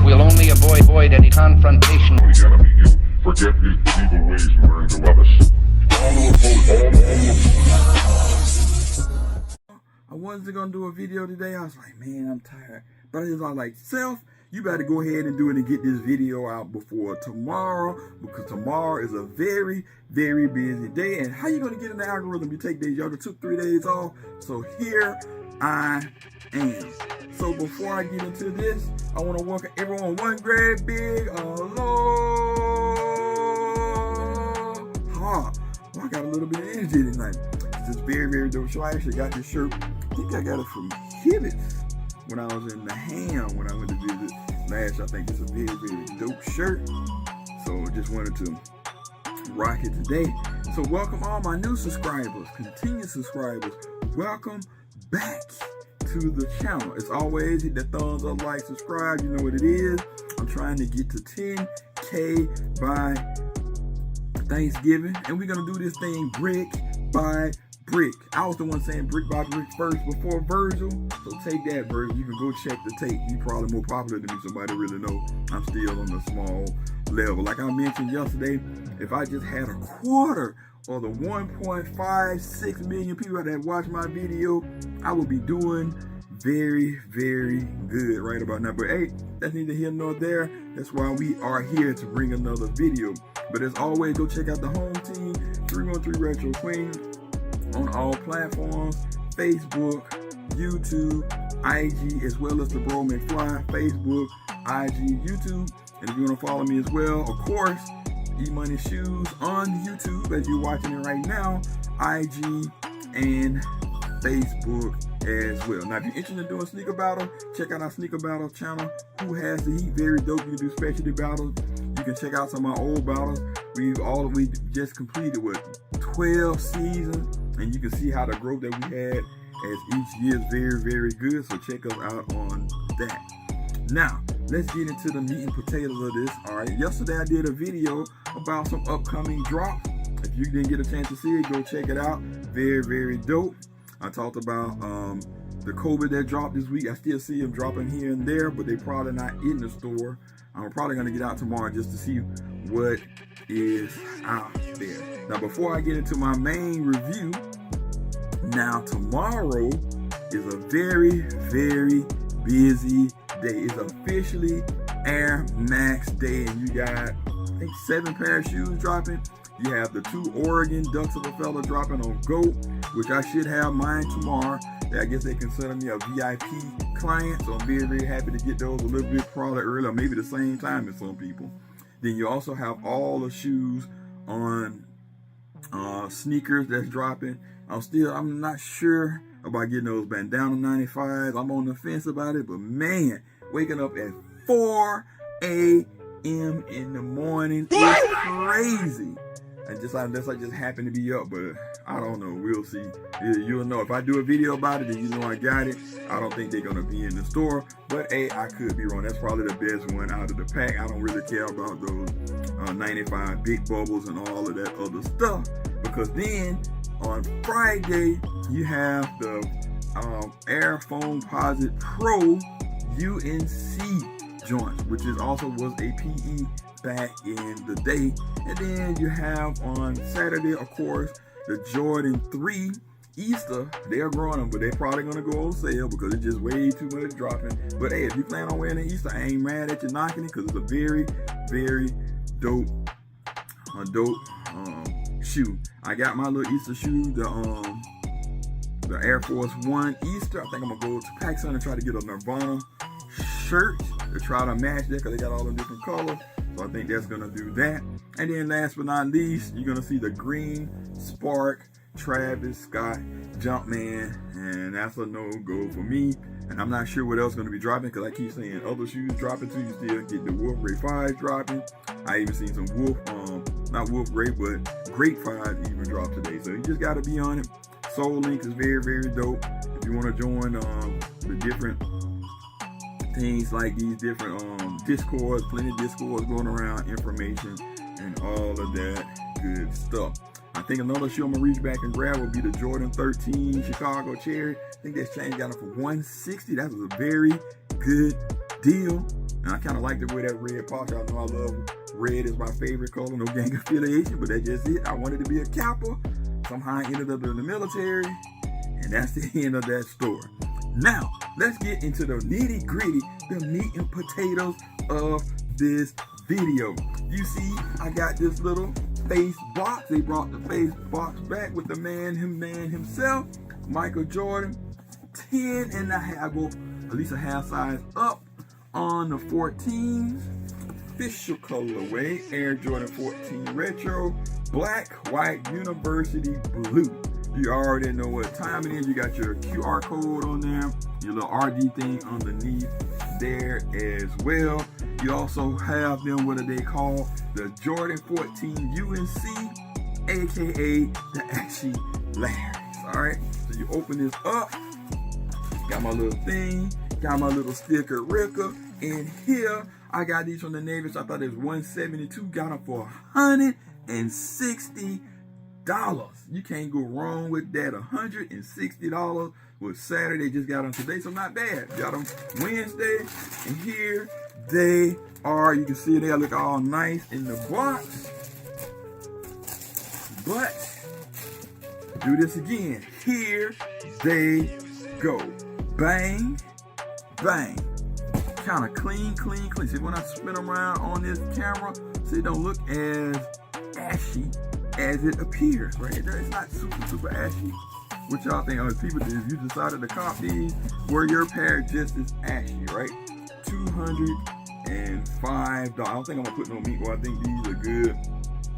if we'll only avoid any confrontation. The enemy, you forget his evil ways and learn to love us. I wasn't gonna do a video today. I was like, man, I'm tired. But I was like, Self, you better go ahead and do it and get this video out before tomorrow, because tomorrow is a very, very busy day. And how you gonna get in the algorithm? You take days. Y'all took 3 days off. So here I am. So before I get into this, I want to welcome everyone. One great big aloha. Well, I got a little bit of energy tonight. This is very, very dope show. I actually got this shirt. I think I got it from Hibbets when I was in the Ham when I went to visit last. I think it's a very, very dope shirt. So just wanted to rock it today. So welcome all my new subscribers, continued subscribers. Welcome back to the channel. As always, hit that thumbs up, like, subscribe. You know what it is. I'm trying to get to 10K by Thanksgiving, and we're gonna do this thing brick by brick. I was the one saying brick by brick first before Virgil, so take that, Virgil. You can go check the tape. He's probably more popular than me. Somebody really know I'm still on the small level. Like I mentioned yesterday, if I just had a quarter of the 1.56 million people that watch my video, I would be doing very, very good right about now. But hey, that's neither here nor there. That's why we are here to bring another video. But as always, go check out the home team, 313 Retro Queen, on all platforms, Facebook, YouTube, IG, as well as the Bro McFly, Facebook, IG, YouTube. And if you want to follow me as well, of course, Emoneyshoes on YouTube, as you're watching it right now, IG and Facebook as well. Now, if you're interested in doing sneaker battle, check out our sneaker battle channel, Who Has the Heat. Very dope. You can do specialty battles. You can check out some of my old battles. We just completed what 12 seasons, and you can see how the growth that we had as each year is very, very good. So check us out on that. Now, let's get into the meat and potatoes of this. All right, yesterday I did a video about some upcoming drops. If you didn't get a chance to see it, go check it out. Very, very dope. I talked about the COVID that dropped this week. I still see them dropping here and there, but they're probably not in the store. I'm probably gonna get out tomorrow just to see what is out there. Now, before I get into my main review, now tomorrow is a very, very busy day. It's officially Air Max Day, and you got, I think, 7 pair of shoes dropping. You have the 2 Oregon Ducks of a Fella dropping on GOAT, which I should have mine tomorrow. I guess they consider me a VIP client, so I'm very, very happy to get those a little bit probably early, or maybe the same time as some people. Then you also have all the shoes on sneakers that's dropping. I'm not sure about getting those bandana 95s. I'm on the fence about it, but man, waking up at 4 a.m. in the morning is crazy. And just I just happen to be up, but I don't know. We'll see. You'll know. If I do a video about it, then you know I got it. I don't think they're gonna be in the store, but hey, I could be wrong. That's probably the best one out of the pack. I don't really care about those 95 big bubbles and all of that other stuff, because then on Friday you have the Air Foam Posit Pro UNC joints, which is also was a PE back in the day. And then you have on Saturday, of course, the Jordan 3 Easter. They're growing them, but they're probably gonna go on sale because it's just way too much dropping. But hey, if you plan on wearing an Easter, I ain't mad at you knocking it, because it's a very, very dope shoe. I got my little Easter shoe, the Air Force One Easter. I think I'm gonna go to PacSun and try to get a Nirvana shirt to try to match that, because they got all the different colors. So I think that's gonna do that. And then last but not least, you're gonna see the green Spark Travis Scott Jumpman, and that's a no-go for me. And I'm not sure what else is gonna be dropping, because I keep seeing other shoes dropping too. You still get the Wolf Ray 5 dropping. I even seen some Wolf, not Wolf Ray, but Great 5 even drop today. So you just gotta be on it. Soul Link is very, very dope. If you wanna join the different things like these different discords, plenty of discords going around, information and all of that good stuff. I think another shoe I'm gonna reach back and grab will be the Jordan 13 Chicago Cherry. I think that's changed, got it for $160. That was a very good deal. And I kind of like the way that red pops. Y'all know I love red is my favorite color. No gang affiliation, but that's just it. I wanted to be a Kappa. Somehow I ended up in the military. And that's the end of that story. Now, let's get into the nitty gritty, the meat and potatoes of this video. You see, I got this little face box. They brought the face box back with the man himself, Michael Jordan. 10 and a half, well, at least a half size up on the 14 official colorway, Air Jordan 14 Retro, black, white, university blue. You already know what time it is. You got your QR code on there, your little RD thing underneath there as well. You also have them, what do they call, the Jordan 14 UNC, aka the Ashy Larrys. All right, so you open this up, got my little thing, got my little sticker Ricker, and here I got these from the Navy. So I thought it was $172, got them for $160. You can't go wrong with that. $160 was Saturday. Just got them today, so not bad. Got them Wednesday, and here they are. You can see they look all nice in the box. But do this again. Here they go. Bang, bang. Kind of clean. See, when I spin them around on this camera, see, it don't look as ashy as it appears, right? It's not super ashy. What y'all think? People, if you decided to cop these, were your pair just as ashy, right? $205. I don't think I'm gonna put no meat. Well, I think these are good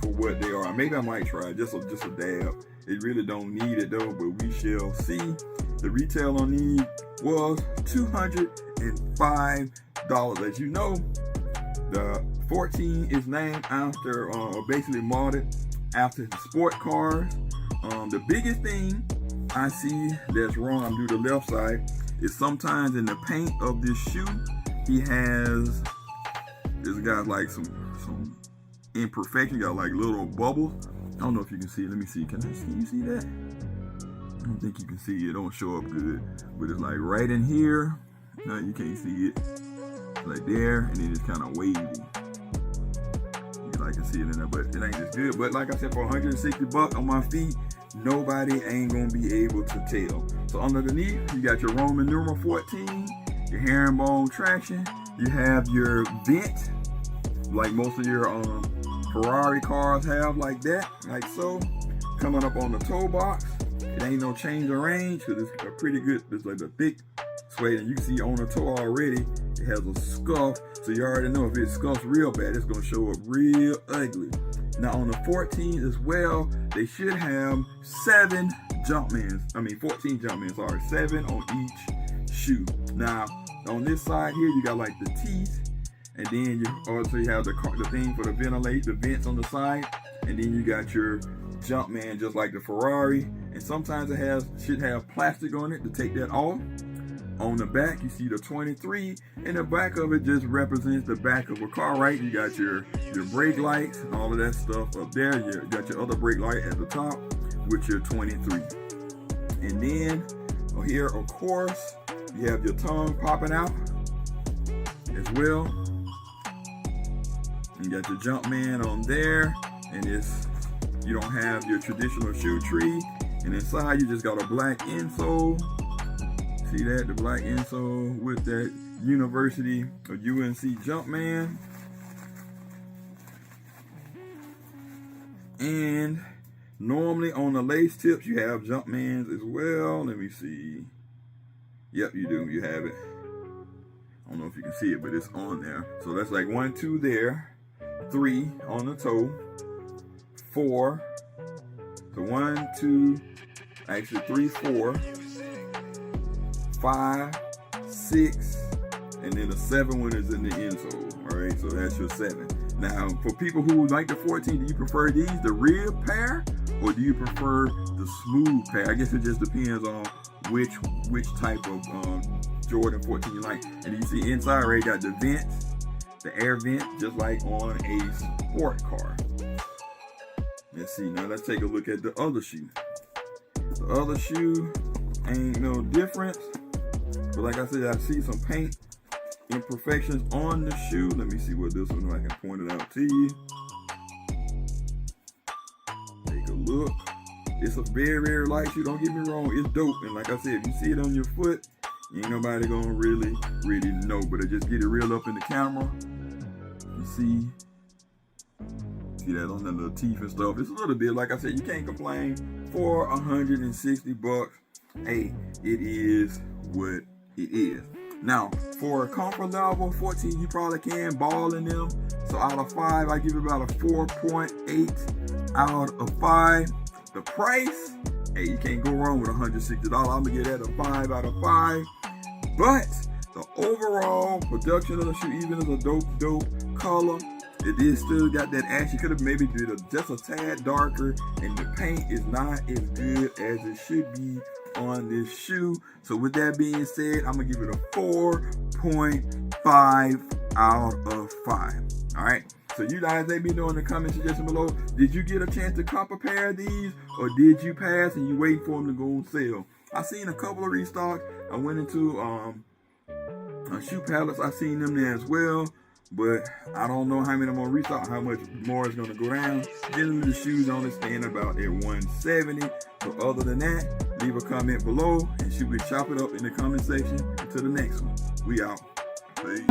for what they are. Maybe I might try just a dab. It really don't need it though, but we shall see. The retail on these was $205. As you know, the 14 is named after, or basically modded after the sport cars. The biggest thing I see that's wrong, I'm doing the left side, is sometimes in the paint of this shoe, this got like some imperfection, got like little bubbles. I don't know if you can see it. Let me see. Can you see that? I don't think you can see it. It don't show up good, but it's like right in here. No, you can't see it. It's like there, and then it's kind of wavy. I can see it in there, but it ain't as good. But like I said, for $160 on my feet, nobody ain't gonna be able to tell. So underneath, you got your Roman numeral 14, your herringbone traction. You have your vent, like most of your Ferrari cars have, like that, like so. Coming up on the toe box, it ain't no change of range because it's a pretty good. It's like a thick suede, and you can see on the toe already, it has a scuff. So you already know if it scuffs real bad, it's gonna show up real ugly. Now on the 14 as well, they should have 7 Jumpmans. 14 Jumpmans, sorry, 7 on each shoe. Now on this side here, you got like the teeth, and then you have the thing for the vents on the side, and then you got your Jumpman just like the Ferrari, and sometimes it should have plastic on it to take that off. On the back, you see the 23, and the back of it just represents the back of a car, right? You got your brake lights and all of that stuff up there. You got your other brake light at the top with your 23. And then here, of course, you have your tongue popping out as well. You got your Jumpman on there, and you don't have your traditional shoe tree. And inside, you just got a black insole. See that? The black insole with that University or UNC Jumpman. And normally on the lace tips, you have Jumpmans as well. Let me see. Yep, you do. You have it. I don't know if you can see it, but it's on there. So that's like 1, 2 there. 3 on the toe. 4. So 1, 2, actually 3, 4. 5, 6, and then the 7 one is in the insole. All right, so that's your 7. Now, for people who like the 14, do you prefer these, the rear pair, or do you prefer the smooth pair? I guess it just depends on which type of Jordan 14 you like. And you see inside, right, got the vents, the air vent, just like on a sport car. Let's see. Now let's take a look at the other shoe. The other shoe ain't no difference. But like I said, I see some paint imperfections on the shoe. Let me see what this one, if I can point it out to you. Take a look. It's a very, very light shoe. Don't get me wrong, it's dope. And like I said, if you see it on your foot, ain't nobody gonna really know. But I just get it real up in the camera. You see that on the little teeth and stuff. It's a little bit, like I said, you can't complain. For $160, hey, it is what it is. Now, for a comfort level, 14, you probably can ball in them. So out of 5, I give it about a 4.8 out of 5. The price, hey, you can't go wrong with $160. I'm gonna give that a 5 out of 5. But the overall production of the shoe, even as a dope color, it is still got that ash. You could have maybe did just a tad darker, and the paint is not as good as it should be on this shoe. So with that being said, I'm gonna give it a 4.5 out of 5. All right. So you guys, let me know in the comment section below. Did you get a chance to cop a pair of these, or did you pass and you wait for them to go on sale? I seen a couple of restocks. I went into shoe palettes. I seen them there as well. But I don't know how many more restock, how much more is going to go down. Generally, the shoes only stand about at 170. So other than that, leave a comment below and shoot me, chop it up in the comment section. Until the next one, we out. Peace.